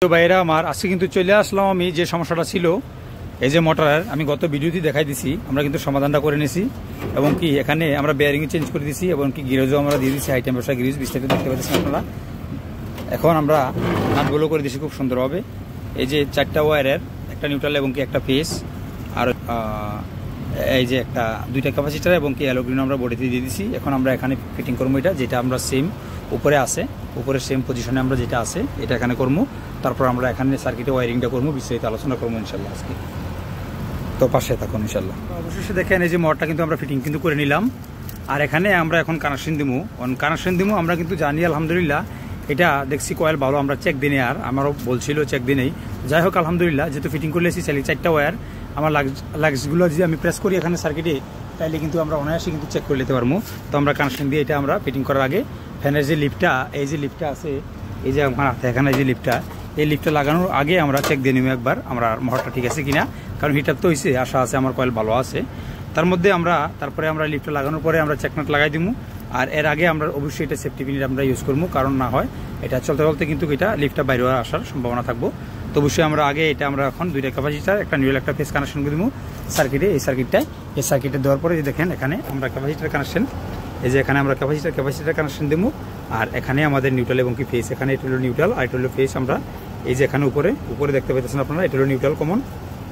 তো ভাইরা আমার আজকে কিন্তু চলে আসলাম আমি যে সমস্যাটা ছিল এই যে মোটরের আমি গত ভিডিওতে দেখাই দিছি আমরা কিন্তু সমাধানটা করে নিয়েছি এবং কি এখানে আমরা বেয়ারিং চেঞ্জ করে দিয়েছি এবং কি গিরোজও আমরা দিয়ে দিয়েছি হাই টেম্পারেচার গিরোজ বিস্তারিত দেখতে পাচ্ছেন আপনারা। এখন আমরা নাটগুলো করে দিয়েছি খুব সুন্দরভাবে। এই যে চারটা ওয়্যারের একটা নিউট্রাল এবং কি একটা ফেস আর এই যে একটা দুইটা ক্যাপাসিটার এবং কি অ্যালোগ্রিন আমরা বডিতে দিয়ে দিয়েছি। এখন আমরা এখানে ফিটিং করবো এটা যেটা আমরা সেম উপরে আছে উপরে সেম পজিশনে আমরা যেটা আছে এটা এখানে করবো। তারপর আমরা এখানে সার্কিটে ওয়ারিংটা করবো, বিস্তারিত আলোচনা করবো ইনশাল্লাহ আজকে। তো পাশে থাকুন ইনশাল্লাহ। অবশেষে দেখেন এই যে মোটরটা কিন্তু আমরা ফিটিং কিন্তু করে নিলাম আর এখানে আমরা এখন কানেকশন দিব। আমরা কিন্তু জানি আলহামদুলিল্লাহ এটা দেখছি কয়েল ভালো, আমরা চেক দিনে আর আমারও বলছিল চেক দিনেই। যাই হোক আলহামদুলিল্লাহ যেহেতু ফিটিং করে এসেছি চারটা ওয়্যার আমার লাক্সগুলো যদি আমি প্রেস করি এখানে সার্কিটে তাইলে কিন্তু আমরা অনায়াসে কিন্তু চেক করে নিতে পারবো। তো আমরা কানেকশন দিয়ে এটা আমরা ফিটিং করার আগে ফ্যানের যে লিফটটা এই যে লিফটটা আছে এই যে আমার হাতে এখানে যে লিফটটা এই লিফটটা লাগানোর আগে আমরা চেক দিয়ে নিব একবার আমরা মোটরটা ঠিক আছে কিনা, কারণ হিটার তো হয়েছে আশা আছে আমার কয়েল ভালো আছে। তার মধ্যে তারপরে আমরা লিফটটা লাগানোর পরে আমরা চেকনাট লাগাই দিব আর এর আগে আমরা অবশ্যই এটা সেফটি পিন আমরা ইউজ করবো, কারণ না হয় এটা চলতে চলতে কিন্তু এটা লিফটটা বাইরে আসার সম্ভাবনা থাকবো। তো অবশ্যই আমরা আগে এটা আমরা এখন দুইটা ক্যাপাসিটার একটা নিউট্রাল একটা ফেস কানেকশন করে দিব সার্কিটে। এই সার্কিটে দেওয়ার পরে দেখেন এখানে আমরা ক্যাপাসিটার কানেকশন এই যে এখানে আমরা ক্যাপাসিটার কানেকশন দেবো আর এখানে আমাদের নিউট্রাল এবং কি ফেস এখানে এটা হলো নিউট্রাল আর এটা হলো ফেস। আমরা এই যে এখানে উপরে দেখতে পাচ্ছেন আপনারা এটা হলো নিউট্রাল কমন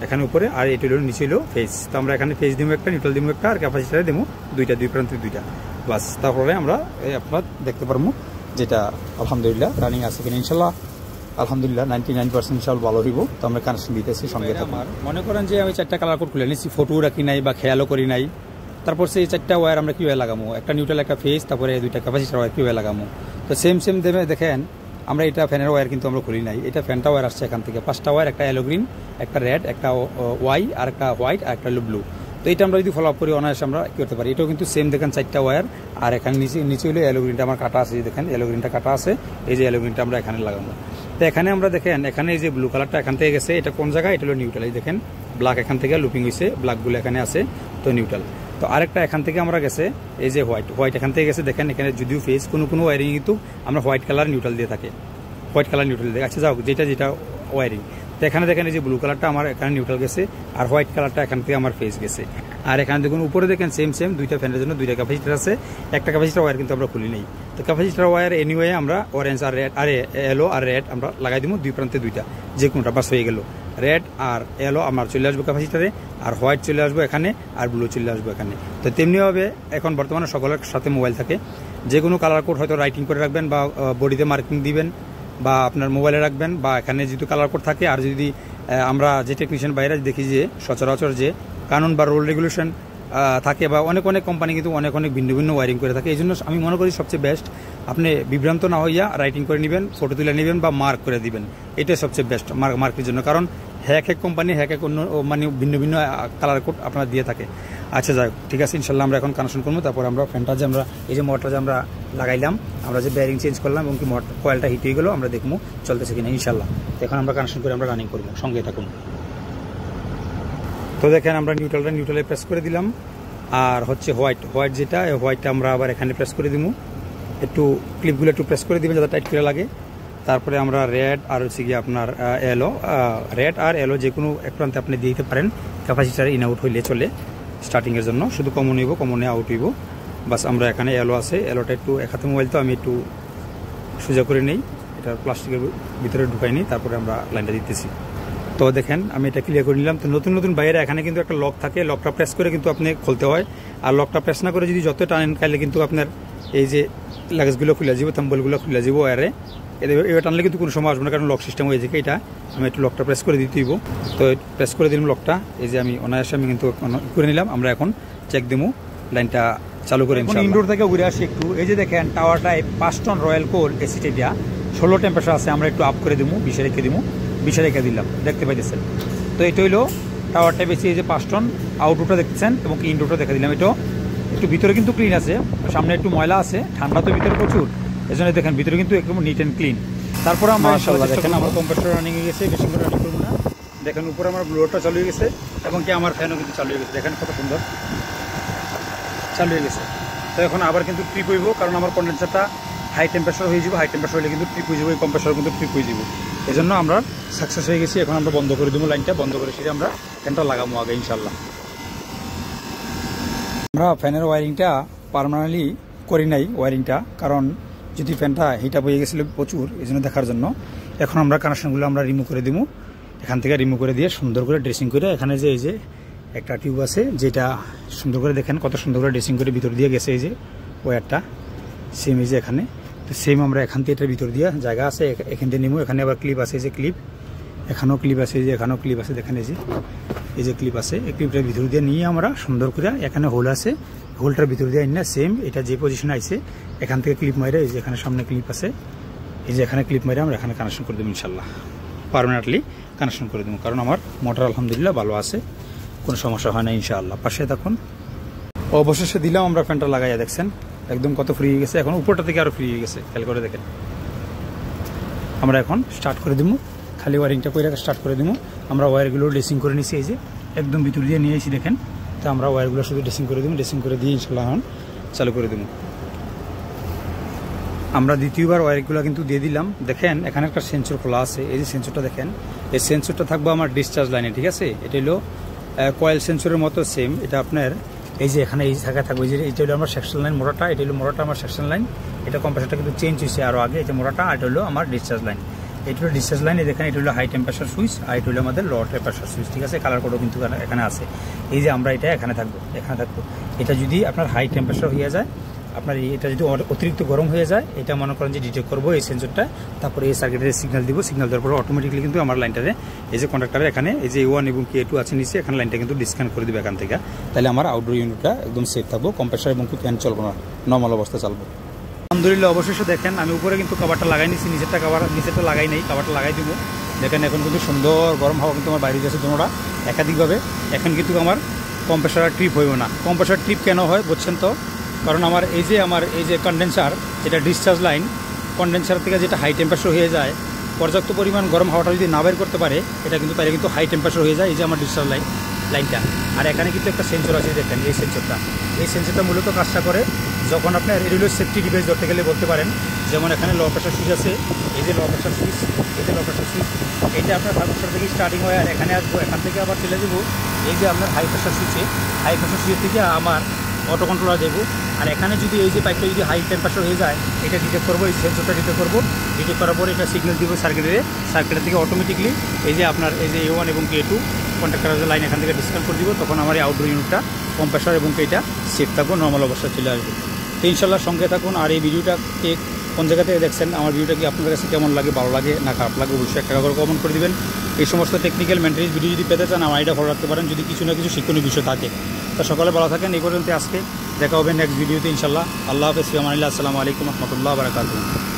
এখানে উপরে আর এটা হলো নিচে হলো ফেস। তো আমরা এখানে ফেস দিব একটা, নিউট্রাল দিব একটা আর ক্যাপাসিটারে দেবো দুইটা, দুই প্রান্তে দুইটা বাস। তারপরে আমরা আপনার দেখতে পারবো যেটা আলহামদুলিল্লাহ রানিং আছে কিনা ইনশাল্লাহ। আলহামদুলিল্লাহ 99% ইনশাল্লাহ ভালো হইব। তো আমরা কানেকশন দিতেছি সঙ্গে। আমার মনে করেন যে আমি চারটা কালার কোড খুলে নিচ্ছি, ফটো রাখি নাই বা খেয়ালও করি নাই। তারপর সেই চারটা ওয়্যার আমরা কীভাবে লাগাবো, একটা নিউট্রাল একটা ফেস তারপরে দুইটা ক্যাপাসিটার ওয়্যার কীভাবে লাগাবো। তো সেম দেবে দেখেন আমরা এটা ফ্যানের ওয়্যার কিন্তু আমরা খুলি নাই, এটা ফ্যানটা ওয়্যার আসছে এখান থেকে পাঁচটা ওয়্যার, একটা অ্যালোগ্রিন একটা রেড একটা ওয়াই আর একটা হোয়াইট আর একটা হলো ব্লু। তো এটা আমরা যদি ফলো আপ করি অনায়াসে আমরা কী করতে পারি। এটাও কিন্তু সেম দেখেন চারটা ওয়্যার আর এখানে নিচে হলো অ্যালোগ্রিনটা আমার কাটা আছে, দেখেন অ্যালোগ্রিনটা কাটা আছে এই যে অ্যালোগ্রিনটা আমরা এখানে লাগাবো। তো এখানে আমরা দেখেন এখানে এই যে ব্লু কালারটা এখান থেকে গেছে এটা কোন জায়গায়, এটা হলো নিউট্রাল। এই দেখেন ব্ল্যাক এখান থেকে লুপিং হয়েছে, ব্ল্যাকগুলো এখানে আছে তো নিউট্রাল। তো আরেকটা এখান থেকে আমরা গেছে এই যে হোয়াইট এখান থেকে গেছে দেখেন এখানে যদিও ফেস কোনো ওয়ারিং কিন্তু আমরা হোয়াইট কালার নিউট্রাল দিয়ে থাকে, হোয়াইট কালার নিউট্রাল দিয়ে। আচ্ছা যাও যেটা ওয়ারিং। তো এখানে দেখেন এই যে ব্লু কালারটা আমার এখানে নিউট্রাল গেছে আর হোয়াইট কালারটা এখান থেকে আমার ফেস গেছে। আর এখানে দেখুন উপরে দেখেন সেম দুইটা ফ্যানের জন্য দুইটা ক্যাপাসিটার আছে, একটা ক্যাপাসিটার ওয়্যার কিন্তু আমরা খুলি নেই। তো ক্যাপাসিটার ওয়্যার এনিওয়ে আমরা অরেঞ্জ আর রেড আর এলো আর রেড আমরা লাগাই দিব দুই প্রান্তে দুইটা, যে কোনোটা বাস হয়ে গেল। রেড আর এলো আমার চলে আসবো ক্যাপাসিটারে আর হোয়াইট চলে আসবো এখানে আর ব্লু চলে আসবো এখানে। তো তেমনিভাবে এখন বর্তমানে সকলের সাথে মোবাইল থাকে, যে কোনো কালার কোড হয়তো রাইটিং করে রাখবেন বা বডিতে মার্কিং দিবেন বা আপনার মোবাইলে রাখবেন বা এখানে যদি কালার কোড থাকে। আর যদি আমরা যে টেকনিশিয়ান বাইরে দেখি যে সচরাচর যে কানুন বা রুল রেগুলেশন থাকে বা অনেক কোম্পানি কিন্তু অনেক ভিন্ন ওয়ারিং করে থাকে। এই জন্য আমি মনে করি সবচেয়ে বেস্ট আপনি বিভ্রান্ত না হইয়া রাইটিং করে নেবেন, ফটো তুলে নেবেন বা মার্ক করে দিবেন, এটাই সবচেয়ে বেস্ট মার্কের জন্য। কারণ এক কোম্পানি এক অন্য মানে ভিন্ন কালার কোড আপনার দিয়ে থাকে। আচ্ছা যাই ঠিক আছে ইনশাল্লাহ আমরা এখন কানেকশন করবো। তারপর আমরা ফ্যানটা যে আমরা এই যে মোটরটা যে আমরা লাগাইলাম আমরা যে বেয়ারিং চেঞ্জ করলাম এবং কি কয়েলটা হিট হয়ে গেলো আমরা দেখবো চলতেছে কিনা ইনশাল্লাহ। এখন আমরা কানেকশন করে আমরা রানিং করবো, সঙ্গে থাকুন। তো দেখেন আমরা নিউট্রালে প্রেস করে দিলাম আর হচ্ছে হোয়াইট যেটা হোয়াইটটা আমরা আবার এখানে প্রেস করে দিব, একটু ক্লিপগুলো একটু প্রেস করে দিবেন যাতে টাইট করে লাগে। তারপরে আমরা রেড আর হচ্ছে গিয়ে আপনার রেড আর এলো যে কোনো এক প্রান্তে আপনি দিয়ে দিতে পারেন, ক্যাপাসিটার ইন আউট হইলে চলে স্টার্টিংয়ের জন্য, শুধু কমনে আউট হইব বাস। আমরা এখানে এলো আছে, এলোটা একটু এক হাতে মোবাইল তো আমি একটু সোজা করে নেই, এটা প্লাস্টিকের ভিতরে ঢুকাই নিই, তারপরে আমরা লাইনটা দিতেছি। তো দেখেন আমি এটা ক্লিয়ার করে নিলাম। তো নতুন বাইরে এখানে কিন্তু একটা লক থাকে, লকটা প্রেস করে কিন্তু আপনি খুলতে হয় আর লকটা প্রেস না করে যদি যত টানেন খাইলে কিন্তু আপনার এই যে লাগেজগুলো খুলে যাব, থাম্বলগুলো খুলে যাব ওয়ারে, এবার টানলে কিন্তু কোনো সময় আসবে না কারণ লক সিস্টেম হয়ে যায়। এটা আমি একটু লকটা প্রেস করে দিতে হইব। তো প্রেস করে দিলাম লকটা, এই যে আমি অনায়াসে আমি কিন্তু করে নিলাম। আমরা এখন চেক দেবো লাইনটা চালু করে ইনডোর থেকে ঘুরে আসি একটু। এই যে দেখেন টাওয়ারটায় 5 টন রয়্যাল কোল এসিটে দেওয়া 16 টেম্পারেচার আছে, আমরা একটু আপ করে দেবো, 20 রেখে দিলাম দেখতে পাইতেছেন। তো এটা হইলো টাওয়ারটা বেশি এই যে 5 টন আউটডোরটা দেখতেছেন এবং ইনডোরটা দেখে দিলাম। এটা একটু ভিতরে কিন্তু ক্লিন আছে, সামনে একটু ময়লা আছে, ঠান্ডা তো ভিতরে প্রচুর, এই জন্য দেখেন ভিতরে কিন্তু একদম নিট অ্যান্ড ক্লিন। তারপরে আমরা দেখেন আমার কম্প্রেসর রানিং হয়ে গেছে, বেশি করে রানিং করবো না। দেখেন উপরে আমার ব্লোয়ারটা চালু হয়ে গেছে এবং কি আমার ফ্যানও কিন্তু চালু হয়ে গেছে, দেখেন কত সুন্দর চালু হয়ে গেছে। তো এখন আবার কিন্তু ট্রিপ হইব কারণ আমার কন্ডেন্সারটা হাই টেম্পারেচার হয়ে যাবো, হাই টেম্পারেচার হলে কিন্তু ট্রিপ হয়ে যাবো, এই কম্প্রেসার কিন্তু ট্রিপ হয়ে যাবো। এই জন্য আমরা সাকসেস হয়ে গেছি। এখন আমরা বন্ধ করে দেবো লাইনটা, বন্ধ করে সেটা আমরা ফ্যানটা লাগাবো আগে ইনশাল্লাহ। আমরা ফ্যানের ওয়ারিংটা পার্মানেন্টলি করি নাই ওয়ারিংটা, কারণ যদি ফ্যানটা হিট আপ হয়ে গেছিলো প্রচুর, এই জন্য দেখার জন্য। এখন আমরা কানেকশনগুলো আমরা রিমুভ করে দেবো, এখান থেকে রিমুভ করে দিয়ে সুন্দর করে ড্রেসিং করে, এখানে যে এই যে একটা টিউব আছে যেটা সুন্দর করে দেখেন কত সুন্দর করে ড্রেসিং করে ভিতর দিয়ে গেছে, এই যে ওয়্যারটা সেম এই যে এখানে, তো সেম আমরা এখান থেকে এটার ভিতর দিয়ে জায়গা আছে এখান থেকে নিবো। এখানে আবার ক্লিপ আছে, এই যে ক্লিপ, এখানেও ক্লিপ আছে, এই যে এখানেও ক্লিপ আছে, দেখেন এই যে ক্লিপ আছে, এই ক্লিপটার ভিতর দিয়ে নিয়ে আমরা সুন্দর করে, এখানে হোল আছে, হোলটার ভিতর দিয়ে না সেম এটা যে পজিশনে আছে এখান থেকে ক্লিপ মারে, এই যে এখানে সামনে ক্লিপ আছে, এই যে এখানে ক্লিপ মারে আমরা এখানে কানেকশন করে দেবো ইনশাল্লাহ, পার্মানেন্টলি কানেকশন করে দেবো। কারণ আমার মোটর আলহামদুলিল্লাহ ভালো আছে, কোনো সমস্যা হয় না ইনশাআল্লাহ। পাশে তখন অবশেষে দিলাম আমরা ফ্যানটা লাগাইয়া, দেখছেন একদম কত ফ্রি হয়ে গেছে, এখন উপরটা থেকে আরও ফ্রি হয়ে গেছে, খেয়াল করে দেখেন। আমরা এখন স্টার্ট করে দেবো, খালি ওয়ারিংটা করে স্টার্ট করে দেবো। আমরা ওয়্যারগুলো ড্রেসিং করে নিছি, এই যে একদম ভিতর দিয়ে নিয়ে এসেছি দেখেন। তো আমরা ওয়্যারগুলো শুধু ড্রেসিং করে দেবো, ড্রেসিং করে দিয়ে ইনশাল্লাহ এখন চালু করে দেবো। আমরা দ্বিতীয়বার ওয়্যারগুলো কিন্তু দিয়ে দিলাম। দেখেন এখানে একটা সেন্সর খোলা আছে, এই যে সেন্সরটা দেখেন, এই সেন্সরটা থাকবে আমার ডিসচার্জ লাইনে, ঠিক আছে। এটা হলো কয়েল সেন্সরের মতো সেম, এটা আপনার এই যে এখানে এই জায়গায় থাকবে, যে এটা হলো আমার সেকশন লাইন মোটরটা, এটা হলো মোটরটা আমার সেকশন লাইন, এটা কম্প্রেসারটা কিন্তু চেঞ্জ হয়েছে আরও আগে, এটা মোটরটা, আর এটা হলো আমার ডিসচার্জ লাইন, এটা হলো ডিসচার্জ লাইন। দেখেন এটা হলো হাই টেম্পারেচার সুইচ, আর এটা হলো আমাদের লো টেম্পারেচার সুইচ, ঠিক আছে। কালার কোডও কিন্তু এখানে আছে। এই যে আমরা এটা এখানে থাকবো, এটা যদি আপনার হাই টেম্পারেচার হয়ে যায়, আপনার এটা যদি অতিরিক্ত গরম হয়ে যায়, এটা মনে করেন যে ডিটেক্ট করবো এই সেন্সরটা, তারপরে এই সার্কিটের সিগন্যাল দিব, সিগন্যাল দেওয়ার পরে অটোমেটিকলি কিন্তু আমার লাইনটারে এই যে কন্ডাক্টারে এখানে এই যে A1 এবং K2 আছে নিচে, এখানে লাইনটা কিন্তু ডিসকানেক্ট করে দেবে এখান থেকে। তাহলে আমার আউটডোর ইউনিটটা একদম সেফ থাকবো, কম্প্রেসার এবং কি ফ্যান চলবো না, নর্মাল অবস্থা চলবো। আলহামদুলিল্লাহ অবশেষে দেখেন আমি উপরে কিন্তু কাভারটা লাগাই নিছি, নিচেরটা লাগাই নেই, কাভারটা লাগাই দিব। দেখেন এখন কিন্তু সুন্দর গরম হাওয়া কিন্তু আমার বাইরে যাচ্ছে দুটোটা একাধিকভাবে। এখন কিন্তু আমার কম্প্রেসার ট্রিপ হইব না। কম্প্রেসার ট্রিপ কেন হয় বুঝছেন তো? কারণ আমার এই যে কন্ডেন্সার, যেটা ডিসচার্জ লাইন, কন্ডেন্সার থেকে যেটা হাই টেম্পারেচার হয়ে যায়, পর্যাপ্ত পরিমাণ গরম হাওয়াটা যদি না বের করতে পারে, এটা কিন্তু তাহলে কিন্তু হাই টেম্পারেচার হয়ে যায়। এই যে আমার ডিসচার্জ লাইনটা, আর এখানে কিন্তু একটা সেন্সর আছে, দেখেন এই সেন্সরটা মূলত কাজটা করে যখন আপনার রেডিও সেফটি ডিভাইস ধরতে গেলে বলতে পারেন, যেমন এখানে লো প্রেশার সুইচ আছে, এই যে লো প্রেশার সুইচ, এইটা আপনার থার্মোস্ট্যাট থেকে স্টার্টিং হয়, আর এখানে আসবো, এখান থেকে আবার চলে যাবো এই যে আপনার হাই প্রেশার সুইচের থেকে আমার অটো কন্ট্রোলার দেবো। আর এখানে যদি এই যে পাইপটা যদি হাই টেম্পারেচার হয়ে যায়, এটা ডিটেক্ট করবো, এই সেন্সরটা ডিটেক্ট করবো, ডিটেক্ট করার পরে এটা সিগন্যাল দিব সার্কিটের থেকে অটোমেটিকলি এই যে আপনার এই যে A1 এবং K2 কন্ট্যাক্টরের লাইন এখান থেকে ডিসকানেক্ট করে দিব। তখন আমার এই আউটডোর ইউনিটটা কম্প্রেসার এবং এটা সেফ থাকবো, নর্মাল অবস্থায় চলে আসবে। তো ইনশাল্লাহ সঙ্গে থাকুন। আর এই ভিডিওটাকে কোন জায়গা থেকে দেখছেন, আমার ভিডিওটা কি আপনাদের কাছে কেমন লাগে, ভালো লাগে না খারাপ লাগে, অবশ্যই একটা করে কমেন্ট করে দিবেন। এই সমস্ত টেকনিক্যাল মেন্টেন্স ভিডিও যদি পেতে চান, আমার আইডিয়া ফলো রাখতে পারেন, যদি কিছু না কিছু শিক্ষণীয় বিষয় থাকে। তো সকালে ভালো থাকেন। এই পর্যন্ত আজকে দেখা হবে নেক্সট ভিডিওতে ইনশাল্লাহ। আল্লাহ হাফেজ, ফি আমানিল্লাহ, আসসালামু আলাইকুম ওয়া রাহমাতুল্লাহি ওয়া বারাকাতুহু।